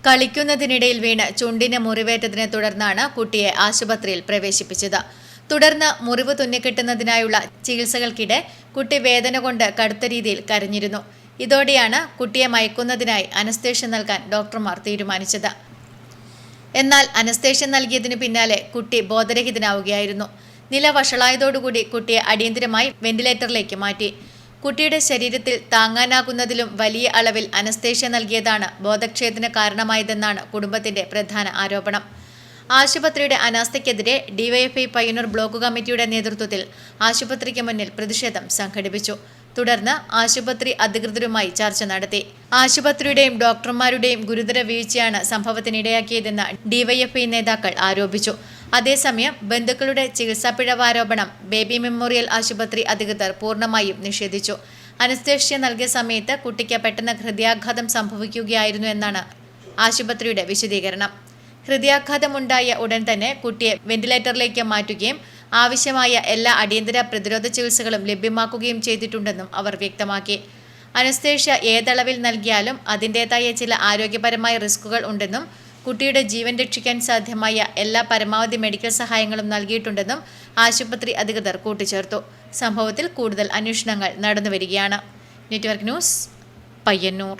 കളിക്കുന്നതിനിടയിൽ വീണ് ചുണ്ടിന് മുറിവേറ്റതിനെ തുടർന്നാണ് കുട്ടിയെ ആശുപത്രിയിൽ പ്രവേശിപ്പിച്ചത്. തുടർന്ന് മുറിവ് തുന്നിക്കെട്ടുന്നതിനായുള്ള ചികിത്സകൾക്കിടെ കുട്ടി വേദന കൊണ്ട് കടുത്ത രീതിയിൽ കരഞ്ഞിരുന്നു. ഇതോടെയാണ് കുട്ടിയെ മയക്കുന്നതിനായി അനസ്തേഷ്യ നൽകാൻ ഡോക്ടർമാർ തീരുമാനിച്ചത്. എന്നാൽ അനസ്തേഷ്യ നൽകിയതിനു പിന്നാലെ കുട്ടി ബോധരഹിതനാവുകയായിരുന്നു. നില വഷളായതോടുകൂടി കുട്ടിയെ അടിയന്തരമായി വെന്റിലേറ്ററിലേക്ക് മാറ്റി. കുട്ടിയുടെ ശരീരത്തിൽ താങ്ങാനാകുന്നതിലും വലിയ അളവിൽ അനസ്തേഷ്യ നൽകിയതാണ് ബോധക്ഷയത്തിന് കാരണമായതെന്നാണ് കുടുംബത്തിന്റെ പ്രധാന ആരോപണം. ആശുപത്രിയുടെ അനാസ്ഥയ്ക്കെതിരെ ഡിവൈഎഫ്ഐ പയ്യന്നൂർ ബ്ലോക്ക് കമ്മിറ്റിയുടെ നേതൃത്വത്തിൽ ആശുപത്രിക്ക് മുന്നിൽ പ്രതിഷേധം സംഘടിപ്പിച്ചു. തുടർന്ന് ആശുപത്രി അധികൃതരുമായി ചർച്ച നടത്തി. ആശുപത്രിയുടെയും ഡോക്ടർമാരുടെയും ഗുരുതര വീഴ്ചയാണ് സംഭവത്തിനിടയാക്കിയതെന്ന് ഡിവൈഎഫ്ഐ നേതാക്കൾ ആരോപിച്ചു. അതേസമയം ബന്ധുക്കളുടെ ചികിത്സാപ്പിഴവ് ആരോപണം ബേബി മെമ്മോറിയൽ ആശുപത്രി അധികൃതർ പൂർണ്ണമായും നിഷേധിച്ചു. അനസ്തേഷ്യ നൽകിയ സമയത്ത് കുട്ടിക്ക് പെട്ടെന്ന് ഹൃദയാഘാതം സംഭവിക്കുകയായിരുന്നു എന്നാണ് ആശുപത്രിയുടെ വിശദീകരണം. ഹൃദയാഘാതമുണ്ടായ ഉടൻ തന്നെ കുട്ടിയെ വെന്റിലേറ്ററിലേക്ക് മാറ്റുകയും ആവശ്യമായ എല്ലാ അടിയന്തര പ്രതിരോധ ചികിത്സകളും ലഭ്യമാക്കുകയും ചെയ്തിട്ടുണ്ടെന്നും അവർ വ്യക്തമാക്കി. അനസ്തേഷ്യ ഏതളവിൽ നൽകിയാലും അതിൻ്റെതായ ചില ആരോഗ്യപരമായ റിസ്കുകൾ ഉണ്ടെന്നും കുട്ടിയുടെ ജീവൻ രക്ഷിക്കാൻ സാധ്യമായ എല്ലാ പരമാവധി മെഡിക്കൽ സഹായങ്ങളും നൽകിയിട്ടുണ്ടെന്നും ആശുപത്രി അധികൃതർ കൂട്ടിച്ചേർത്തു. സംഭവത്തിൽ കൂടുതൽ അന്വേഷണങ്ങൾ നടന്നുവരികയാണ്. Network news, Payyanur.